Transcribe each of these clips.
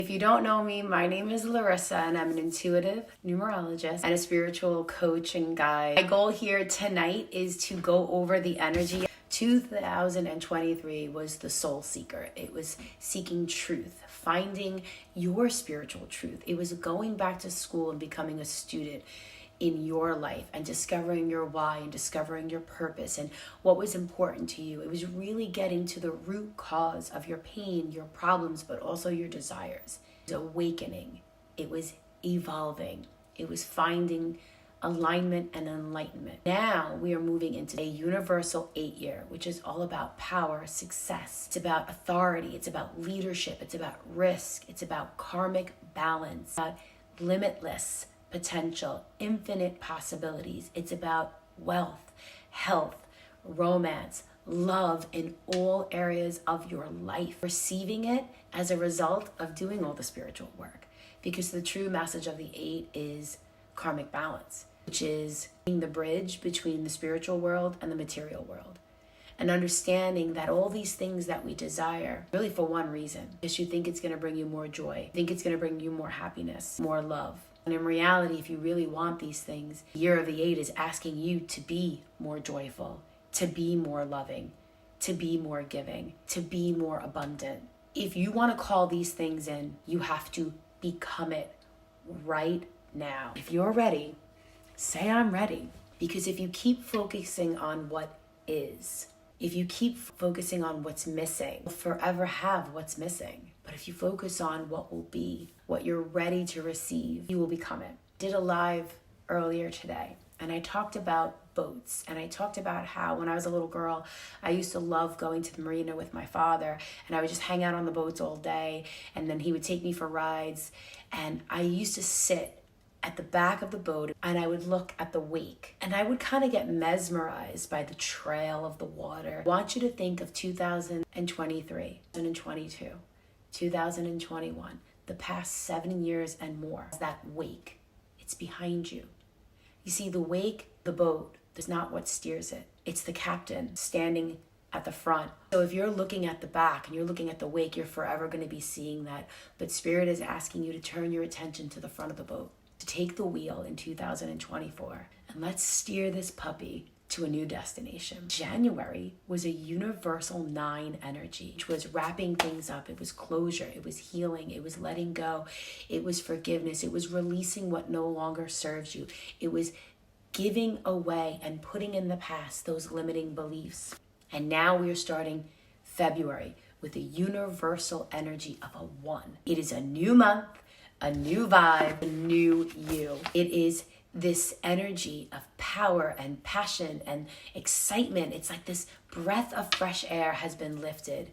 If you don't know me, my name is Larissa and I'm an intuitive numerologist and a spiritual coach and guide. My goal here tonight is to go over the energy. 2023 was the soul seeker. It was seeking truth, finding your spiritual truth. It was going back to school and becoming a student in your life and discovering your why and discovering your purpose and what was important to you. It was really getting to the root cause of your pain, your problems, but also your desires. It was awakening. It was evolving. It was finding alignment and enlightenment. Now we are moving into a universal 8-year, which is all about power, success. It's about authority. It's about leadership. It's about risk. It's about karmic balance, about limitless potential, infinite possibilities. It's about wealth, health, romance, love in all areas of your life. Receiving it as a result of doing all the spiritual work. Because the true message of the 8 is karmic balance, which is being the bridge between the spiritual world and the material world. And understanding that all these things that we desire, really for one reason, is you think it's going to bring you more joy, you think it's going to bring you more happiness, more love. And in reality, if you really want these things, the year of the 8 is asking you to be more joyful, to be more loving, to be more giving, to be more abundant. If you want to call these things in, you have to become it right now. If you're ready, say I'm ready. Because if you keep focusing on what is, if you keep focusing on what's missing, you'll forever have what's missing. But if you focus on what will be, what you're ready to receive, you will become it. Did a live earlier today, and I talked about boats, and I talked about how when I was a little girl, I used to love going to the marina with my father, and I would just hang out on the boats all day, and then he would take me for rides, and I used to sit at the back of the boat and I would look at the wake and I would kind of get mesmerized by the trail of the water. I want you to think of 2023, 2022, 2021, the past 7 years and more. That wake, it's behind you. You see, the wake, the boat, is not what steers it. It's the captain standing at the front. So if you're looking at the back and you're looking at the wake, you're forever going to be seeing that. But Spirit is asking you to turn your attention to the front of the boat, to take the wheel in 2024, and let's steer this puppy to a new destination. January was a universal 9 energy, which was wrapping things up. It was closure. It was healing. It was letting go. It was forgiveness. It was releasing what no longer serves you. It was giving away and putting in the past those limiting beliefs. And now we are starting February with a universal energy of a 1. It is a new month, a new vibe, a new you. It is this energy of power and passion and excitement. It's like this breath of fresh air has been lifted.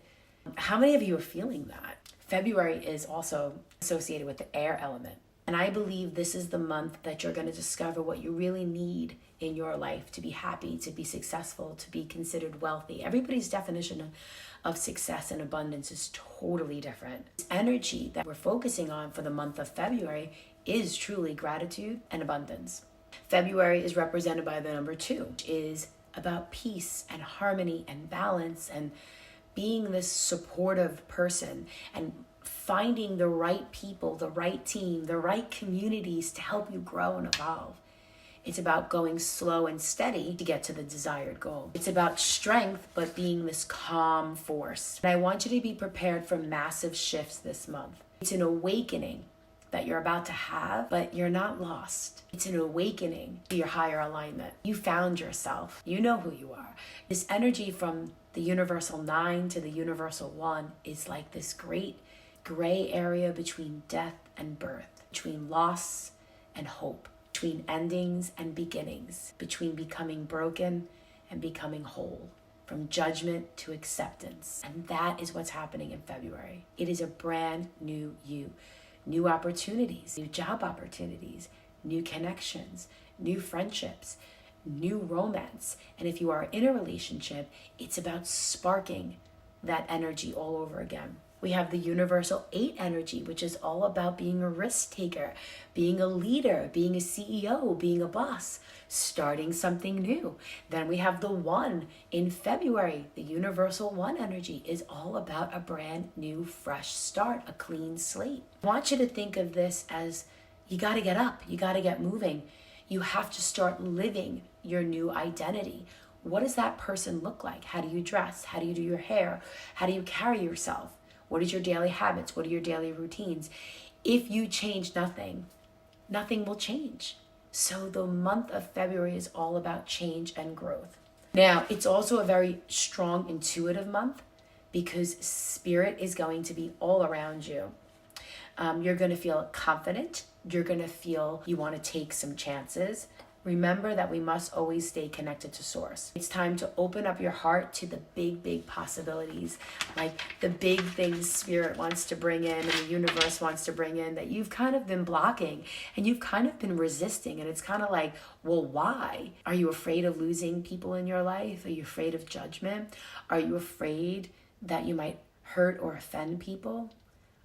How many of you are feeling that? February is also associated with the air element. And I believe this is the month that you're going to discover what you really need in your life to be happy, to be successful, to be considered wealthy. Everybody's definition of success and abundance is totally different. This energy that we're focusing on for the month of February is truly gratitude and abundance. February is represented by the number 2, which is about peace and harmony and balance and being this supportive person and finding the right people, the right team, the right communities to help you grow and evolve. It's about going slow and steady to get to the desired goal. It's about strength, but being this calm force. And I want you to be prepared for massive shifts this month. It's an awakening that you're about to have, but you're not lost. It's an awakening to your higher alignment. You found yourself. You know who you are. This energy from the universal 9 to the universal 1 is like this great gray area between death and birth, between loss and hope, between endings and beginnings, between becoming broken and becoming whole, from judgment to acceptance. And that is what's happening in February. It is a brand new you. New opportunities, new job opportunities, new connections, new friendships, new romance. And if you are in a relationship, it's about sparking that energy all over again. We have the universal 8 energy, which is all about being a risk taker, being a leader, being a CEO, being a boss, starting something new. Then we have the 1 in February. The universal 1 energy is all about a brand new, fresh start, a clean slate. I want you to think of this as you got to get up, you got to get moving. You have to start living your new identity. What does that person look like? How do you dress? How do you do your hair? How do you carry yourself? What is your daily habits? What are your daily routines? If you change nothing, nothing will change. So the month of February is all about change and growth. Now, it's also a very strong intuitive month because spirit is going to be all around you. You're going to feel confident. You're going to feel you want to take some chances. Remember that we must always stay connected to source. It's time to open up your heart to the big, big possibilities, like the big things spirit wants to bring in and the universe wants to bring in that you've kind of been blocking and you've kind of been resisting. And it's kind of like, well, why? Are you afraid of losing people in your life? Are you afraid of judgment? Are you afraid that you might hurt or offend people?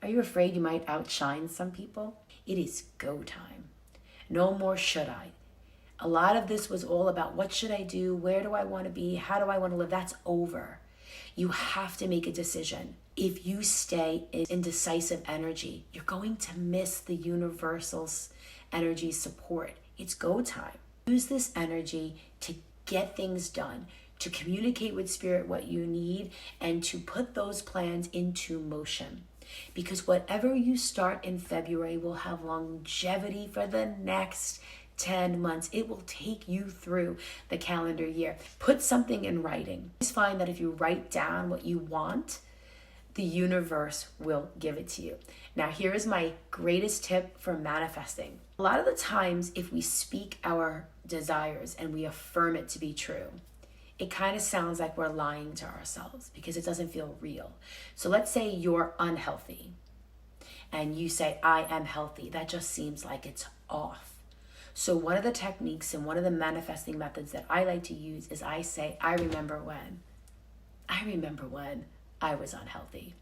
Are you afraid you might outshine some people? It is go time. No more should I. A lot of this was all about what should I do? Where do I want to be? How do I want to live? That's over. You have to make a decision. If you stay in indecisive energy, you're going to miss the universal energy support. It's go time. Use this energy to get things done, to communicate with spirit what you need, and to put those plans into motion. Because whatever you start in February will have longevity for the next 10 months. It will take you through the calendar year. Put something in writing. I just find that if you write down what you want, the universe will give it to you. Now, here is my greatest tip for manifesting. A lot of the times, if we speak our desires and we affirm it to be true, it kind of sounds like we're lying to ourselves because it doesn't feel real. So let's say you're unhealthy and you say, I am healthy. That just seems like it's off. So one of the techniques and one of the manifesting methods that I like to use is I say, I remember when I was unhealthy.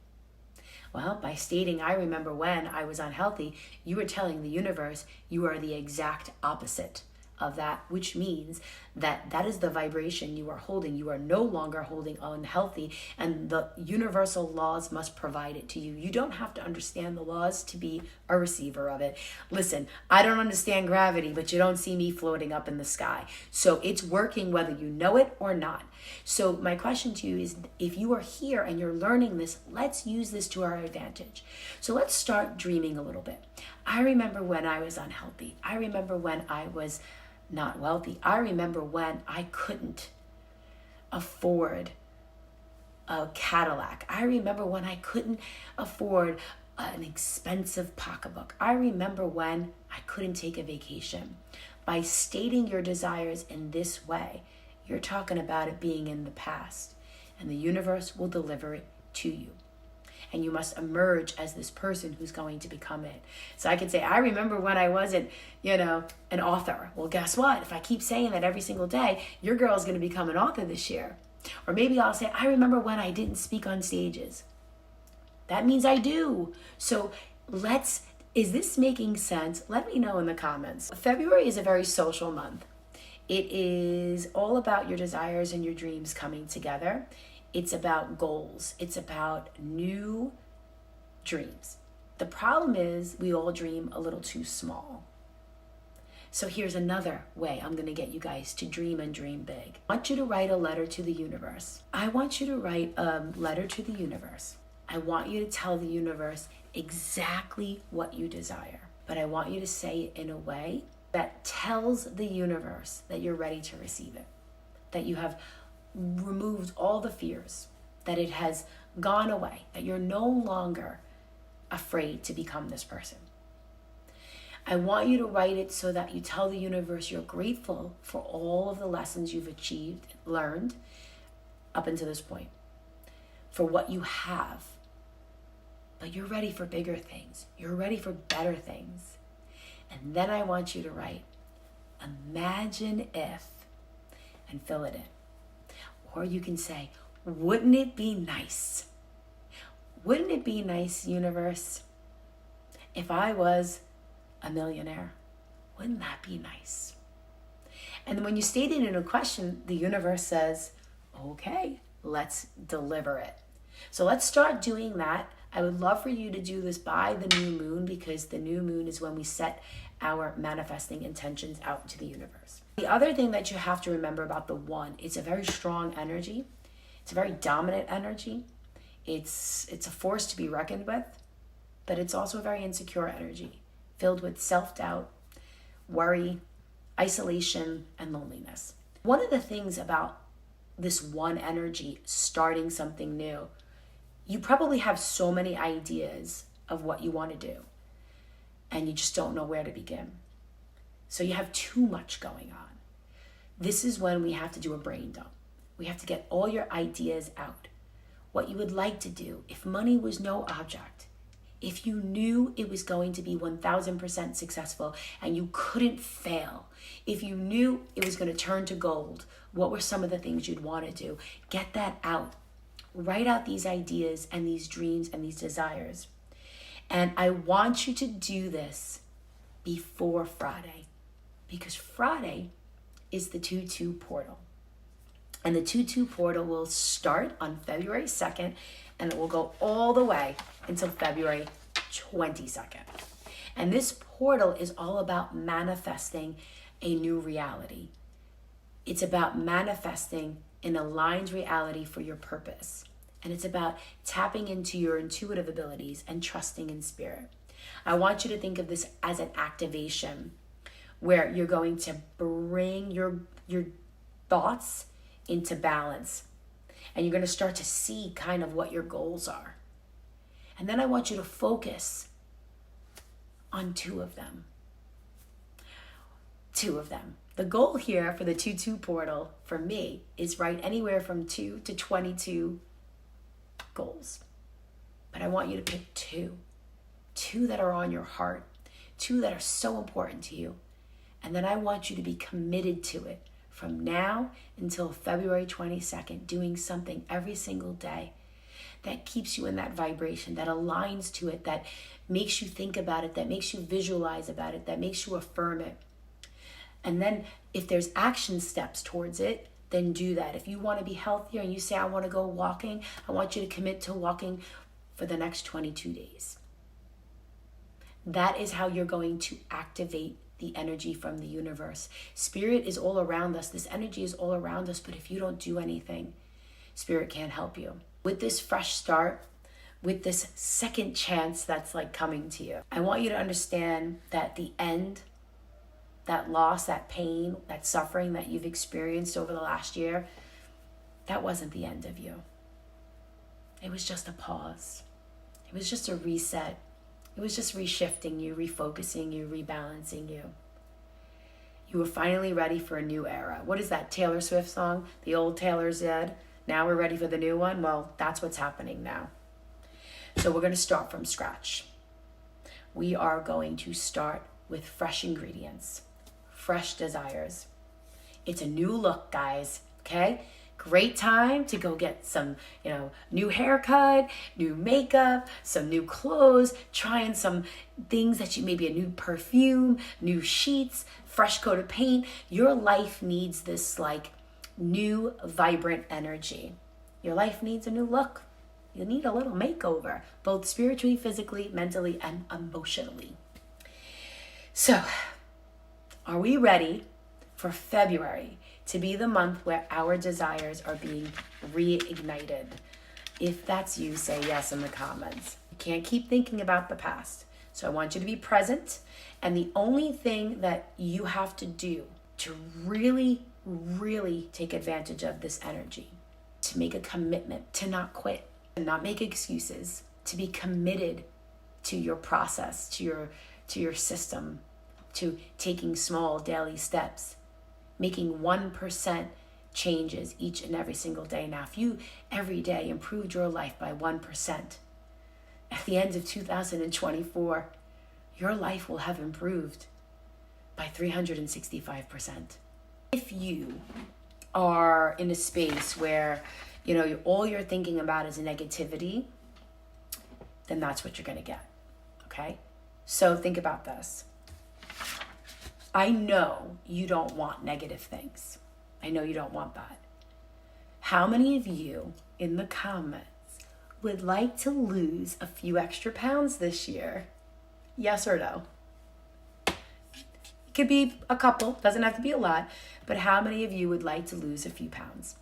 Well, by stating, I remember when I was unhealthy, you are telling the universe you are the exact opposite of that, which means that that is the vibration you are holding. You are no longer holding unhealthy, and the universal laws must provide it to you. You don't have to understand the laws to be a receiver of it. Listen, I don't understand gravity, but you don't see me floating up in the sky. So it's working whether you know it or not. So my question to you is, if you are here and you're learning this, let's use this to our advantage. So let's start dreaming a little bit. I remember when I was unhealthy. I remember when I was not wealthy. I remember when I couldn't afford a Cadillac. I remember when I couldn't afford an expensive pocketbook. I remember when I couldn't take a vacation. By stating your desires in this way, you're talking about it being in the past, and the universe will deliver it to you. And you must emerge as this person who's going to become it. So I could say, I remember when I wasn't, an author. Well, guess what? If I keep saying that every single day, your girl's going to become an author this year. Or maybe I'll say, I remember when I didn't speak on stages. That means I do. So is this making sense? Let me know in the comments. February is a very social month. It is all about your desires and your dreams coming together. It's about goals. It's about new dreams. The problem is we all dream a little too small. So here's another way I'm going to get you guys to dream and dream big. I want you to write a letter to the universe. I want you to write a letter to the universe. I want you to tell the universe exactly what you desire. But I want you to say it in a way that tells the universe that you're ready to receive it. That you have removed all the fears, that it has gone away, that you're no longer afraid to become this person. I want you to write it so that you tell the universe you're grateful for all of the lessons you've achieved, learned up until this point, for what you have. But you're ready for bigger things. You're ready for better things. And then I want you to write, imagine if, and fill it in. Or you can say, wouldn't it be nice? Wouldn't it be nice, universe, if I was a millionaire? Wouldn't that be nice? And then when you state it in a question, the universe says, okay, let's deliver it. So let's start doing that. I would love for you to do this by the new moon, because the new moon is when we set our manifesting intentions out into the universe. The other thing that you have to remember about the one, it's a very strong energy. It's a very dominant energy. It's a force to be reckoned with, but it's also a very insecure energy, filled with self-doubt, worry, isolation, and loneliness. One of the things about this one energy starting something new, you probably have so many ideas of what you want to do, and you just don't know where to begin. So you have too much going on. This is when we have to do a brain dump. We have to get all your ideas out. What you would like to do, if money was no object, if you knew it was going to be 1000% successful and you couldn't fail, if you knew it was going to turn to gold, what were some of the things you'd want to do? Get that out. Write out these ideas and these dreams and these desires. And I want you to do this before Friday, because Friday is the 2-2 portal. And the 2-2 portal will start on February 2nd, and it will go all the way until February 22nd. And this portal is all about manifesting a new reality. It's about manifesting an aligned reality for your purpose. And it's about tapping into your intuitive abilities and trusting in spirit. I want you to think of this as an activation where you're going to bring your thoughts into balance. And you're going to start to see kind of what your goals are. And then I want you to focus on two of them. The goal here for the 2-2 portal for me is write anywhere from 2 to 22 goals. But I want you to pick two that are on your heart, two that are so important to you. And then I want you to be committed to it from now until February 22nd, doing something every single day that keeps you in that vibration, that aligns to it, that makes you think about it, that makes you visualize about it, that makes you affirm it. And then if there's action steps towards it, then do that. If you want to be healthier and you say, I want to go walking, I want you to commit to walking for the next 22 days. That is how you're going to activate the energy from the universe. Spirit is all around us. This energy is all around us. But if you don't do anything, Spirit can't help you. With this fresh start, with this second chance that's like coming to you, I want you to understand that the end, that loss, that pain, that suffering that you've experienced over the last year, that wasn't the end of you. It was just a pause. It was just a reset. It was just reshifting you, refocusing you, rebalancing you. You were finally ready for a new era. What is that Taylor Swift song? The old Taylor's dead. Now we're ready for the new one. Well, that's what's happening now. So we're going to start from scratch. We are going to start with fresh ingredients, fresh desires. It's a new look, guys. Okay? Great time to go get some, new haircut, new makeup, some new clothes, trying some things that you, maybe a new perfume, new sheets, fresh coat of paint. Your life needs this like new, vibrant energy. Your life needs a new look. You need a little makeover, both spiritually, physically, mentally, and emotionally. So, are we ready for February to be the month where our desires are being reignited? If that's you, say yes in the comments. You can't keep thinking about the past. So I want you to be present. And the only thing that you have to do to really, really take advantage of this energy, to make a commitment, to not quit, to not make excuses, to be committed to your process, to your system, to taking small daily steps, making 1% changes each and every single day. Now, if you every day improved your life by 1%, at the end of 2024, your life will have improved by 365%. If you are in a space where, all you're thinking about is negativity, then that's what you're going to get. Okay? So think about this. I know you don't want negative things. I know you don't want that. How many of you in the comments would like to lose a few extra pounds this year? Yes or no? It could be a couple, doesn't have to be a lot, but how many of you would like to lose a few pounds?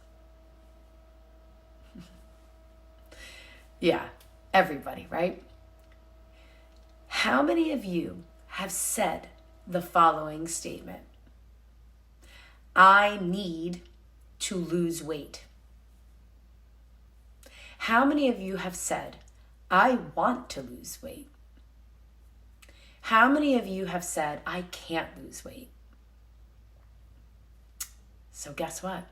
Yeah, everybody, right? How many of you have said the following statement? I need to lose weight. How many of you have said, I want to lose weight? How many of you have said, I can't lose weight? So guess what?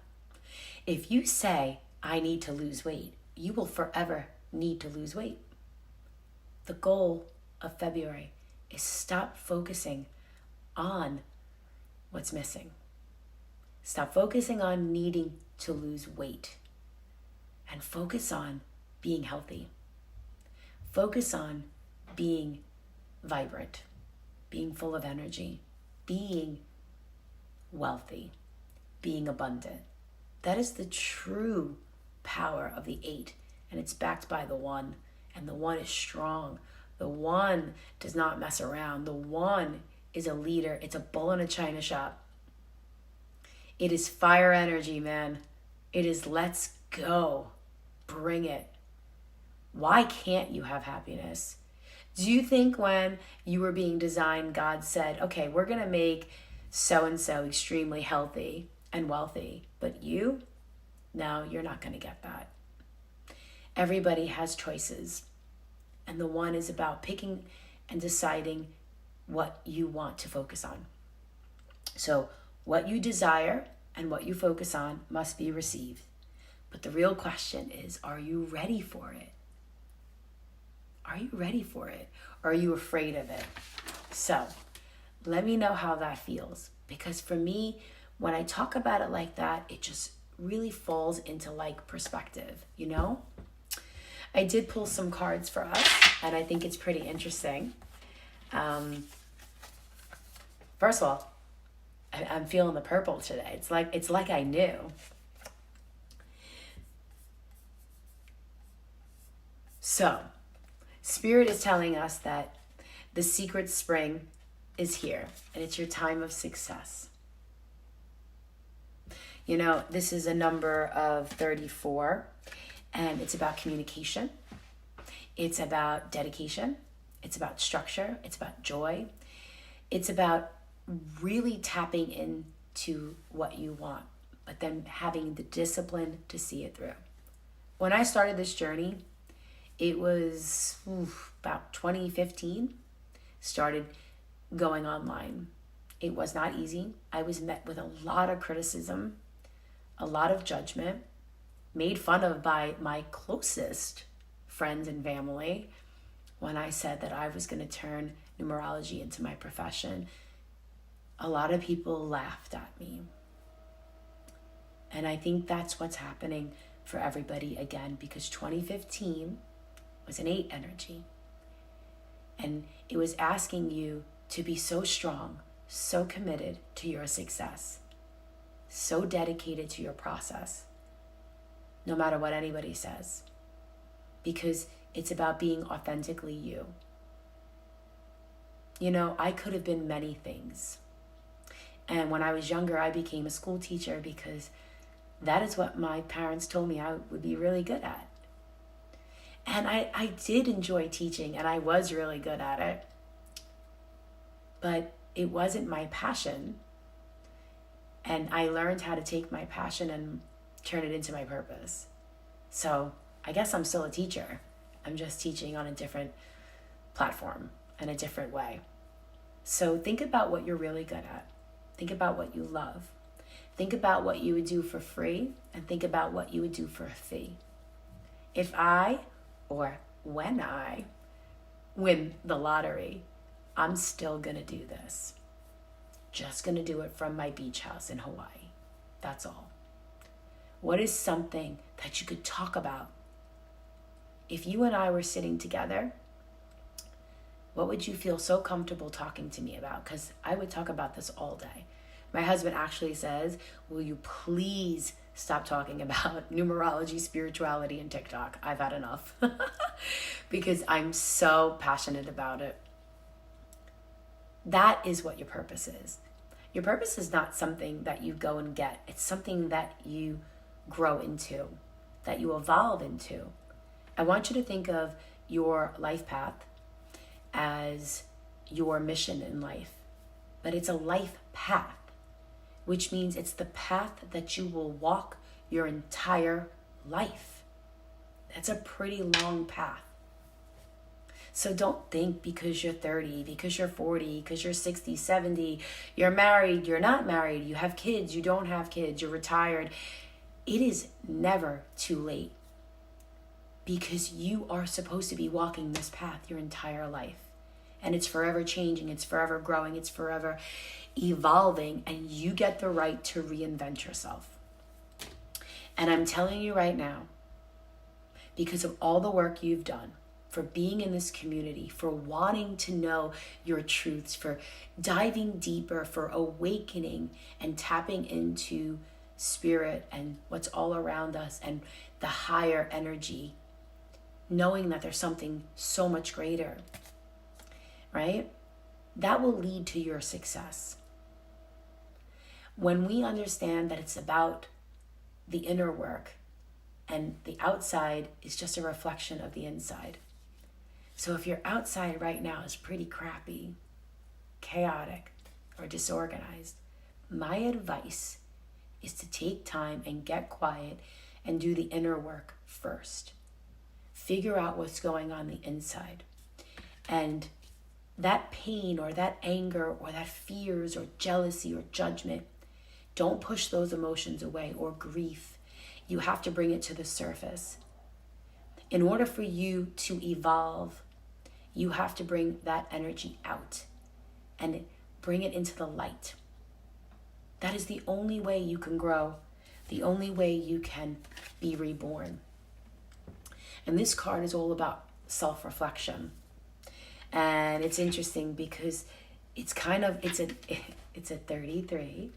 If you say, I need to lose weight, you will forever need to lose weight. The goal of February is stop focusing on what's missing. Stop focusing on needing to lose weight and focus on being healthy. Focus on being vibrant, being full of energy, being wealthy, being abundant. That is the true power of the 8, and it's backed by the 1, and the 1 is strong. The 1 does not mess around. The 1 is a leader. It's a bull in a china shop. It is fire energy, man. It is let's go. Bring it. Why can't you have happiness? Do you think when you were being designed, God said, okay, we're going to make so-and-so extremely healthy and wealthy, but you? No, you're not going to get that. Everybody has choices. And the 1 is about picking and deciding what you want to focus on. So what you desire and what you focus on must be received. But the real question is, are you ready for it? Are you ready for it? Or are you afraid of it? So let me know how that feels. Because for me, when I talk about it like that, it just really falls into like perspective, you know? I did pull some cards for us, and I think it's pretty interesting. First of all, I'm feeling the purple today. It's like I knew. So, Spirit is telling us that the secret spring is here, and it's your time of success. You know, this is a number of 34, and it's about communication. It's about dedication. It's about structure. It's about joy. It's about really tapping into what you want, but then having the discipline to see it through. When I started this journey, it was about 2015, started going online. It was not easy. I was met with a lot of criticism, a lot of judgment, made fun of by my closest friends and family when I said that I was going to turn numerology into my profession. A lot of people laughed at me. And I think that's what's happening for everybody again, because 2015 was an 8 energy. And it was asking you to be so strong, so committed to your success, so dedicated to your process, no matter what anybody says, because it's about being authentically you. You know, I could have been many things. And when I was younger, I became a school teacher because that is what my parents told me I would be really good at. And I did enjoy teaching, and I was really good at it. But it wasn't my passion. And I learned how to take my passion and turn it into my purpose. So I guess I'm still a teacher. I'm just teaching on a different platform and a different way. So think about what you're really good at. Think about what you love. Think about what you would do for free, and think about what you would do for a fee. If I, or when I, win the lottery, I'm still gonna do this. Just gonna do it from my beach house in Hawaii. That's all. What is something that you could talk about? If you and I were sitting together What would you feel so comfortable talking to me about? Because I would talk about this all day. My husband actually says, will you please stop talking about numerology, spirituality, and TikTok? I've had enough. Because I'm so passionate about it. That is what your purpose is. Your purpose is not something that you go and get. It's something that you grow into, that you evolve into. I want you to think of your life path as your mission in life. But it's a life path, which means it's the path that you will walk your entire life. That's a pretty long path. So don't think because you're 30, because you're 40, because you're 60, 70, you're married, you're not married, you have kids, you don't have kids, you're retired. It is never too late, because you are supposed to be walking this path your entire life. And it's forever changing, it's forever growing, it's forever evolving, and you get the right to reinvent yourself. And I'm telling you right now, because of all the work you've done, for being in this community, for wanting to know your truths, for diving deeper, for awakening and tapping into spirit and what's all around us and the higher energy, knowing that there's something so much greater, right? That will lead to your success. When we understand that it's about the inner work and the outside is just a reflection of the inside. So if your outside right now is pretty crappy, chaotic, or disorganized, my advice is to take time and get quiet and do the inner work first. Figure out what's going on the inside. And that pain or that anger or that fears or jealousy or judgment, don't push those emotions away, or grief. You have to bring it to the surface. In order for you to evolve, you have to bring that energy out and bring it into the light. That is the only way you can grow, the only way you can be reborn. And this card is all about self-reflection. And it's interesting because it's a 33,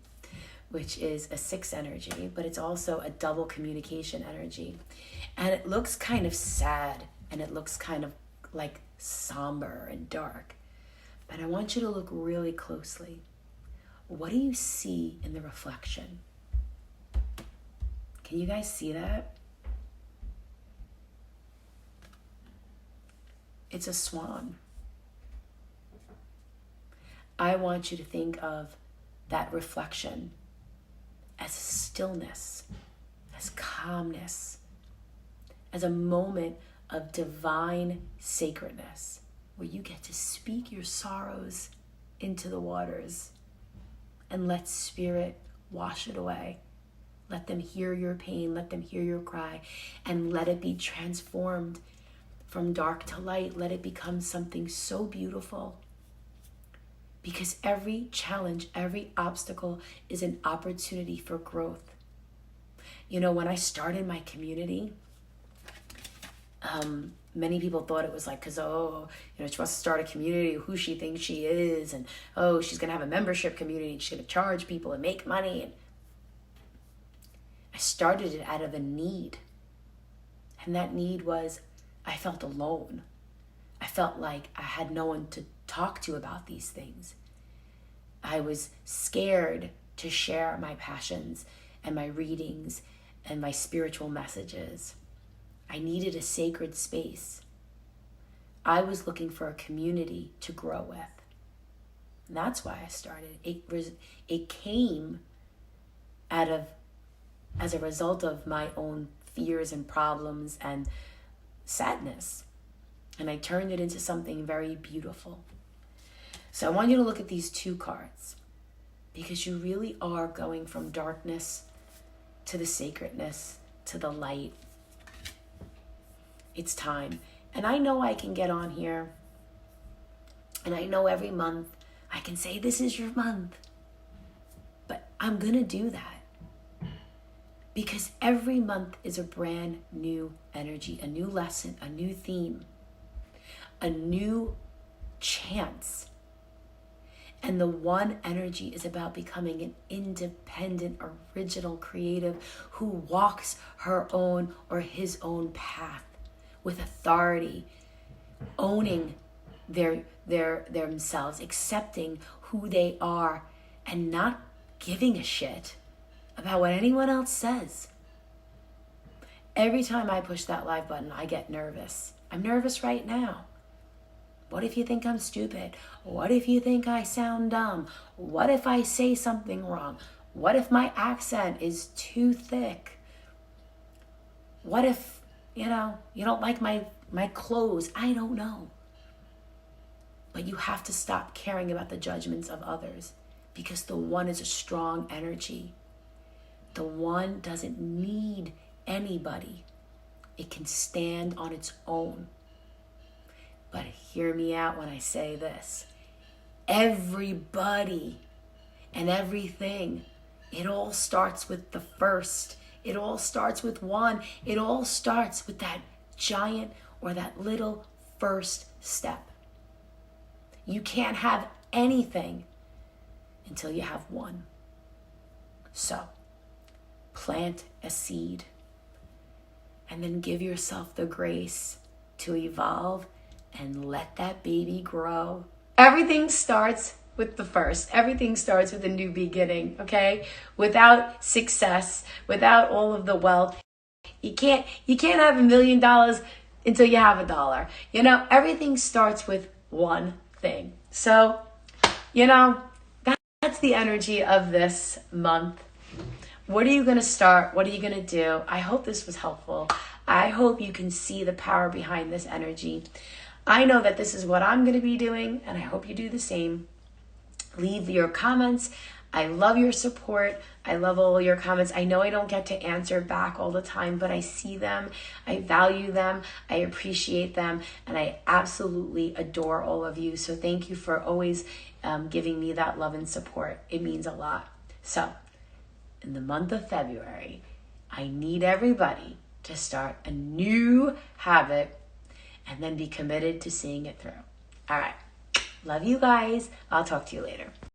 which is a 6 energy, but it's also a double communication energy. And it looks kind of sad, and it looks kind of like somber and dark. But I want you to look really closely. What do you see in the reflection? Can you guys see that? It's a swan. I want you to think of that reflection as stillness, as calmness, as a moment of divine sacredness, where you get to speak your sorrows into the waters and let spirit wash it away. Let them hear your pain, let them hear your cry, and let it be transformed from dark to light. Let it become something so beautiful. Because every challenge, every obstacle is an opportunity for growth. You know, when I started my community, many people thought it was like, because, she wants to start a community, who she thinks she is, and, she's going to have a membership community, and she's going to charge people and make money. And I started it out of a need. And that need was, I felt alone. I felt like I had no one to talk to about these things. I was scared to share my passions and my readings and my spiritual messages. I needed a sacred space. I was looking for a community to grow with. And that's why I started. It came as a result of my own fears and problems and sadness. And I turned it into something very beautiful. So I want you to look at these 2 cards, because you really are going from darkness to the sacredness, to the light. It's time. And I know I can get on here, and I know every month I can say, this is your month. But I'm going to do that. Because every month is a brand new energy, a new lesson, a new theme, a new chance. And the one energy is about becoming an independent, original, creative who walks her own or his own path with authority, owning themselves, accepting who they are, and not giving a shit about what anyone else says. Every time I push that live button, I get nervous. I'm nervous right now. What if you think I'm stupid? What if you think I sound dumb? What if I say something wrong? What if my accent is too thick? What if, you don't like my clothes? I don't know. But you have to stop caring about the judgments of others, because the one is a strong energy. The one doesn't need anybody. It can stand on its own. But hear me out when I say this. Everybody and everything, it all starts with the first. It all starts with one. It all starts with that giant or that little first step. You can't have anything until you have one. So, plant a seed and then give yourself the grace to evolve and let that baby grow. Everything starts with the first. Everything starts with a new beginning, okay? Without success, without all of the wealth, you can't have $1 million until you have $1. Everything starts with one thing. So, that's the energy of this month. What are you going to start? What are you going to do? I hope this was helpful. I hope you can see the power behind this energy. I know that this is what I'm going to be doing, and I hope you do the same. Leave your comments. I love your support. I love all your comments. I know I don't get to answer back all the time, but I see them. I value them. I appreciate them. And I absolutely adore all of you. So thank you for always giving me that love and support. It means a lot. So in the month of February, I need everybody to start a new habit and then be committed to seeing it through. All right. Love you guys. I'll talk to you later.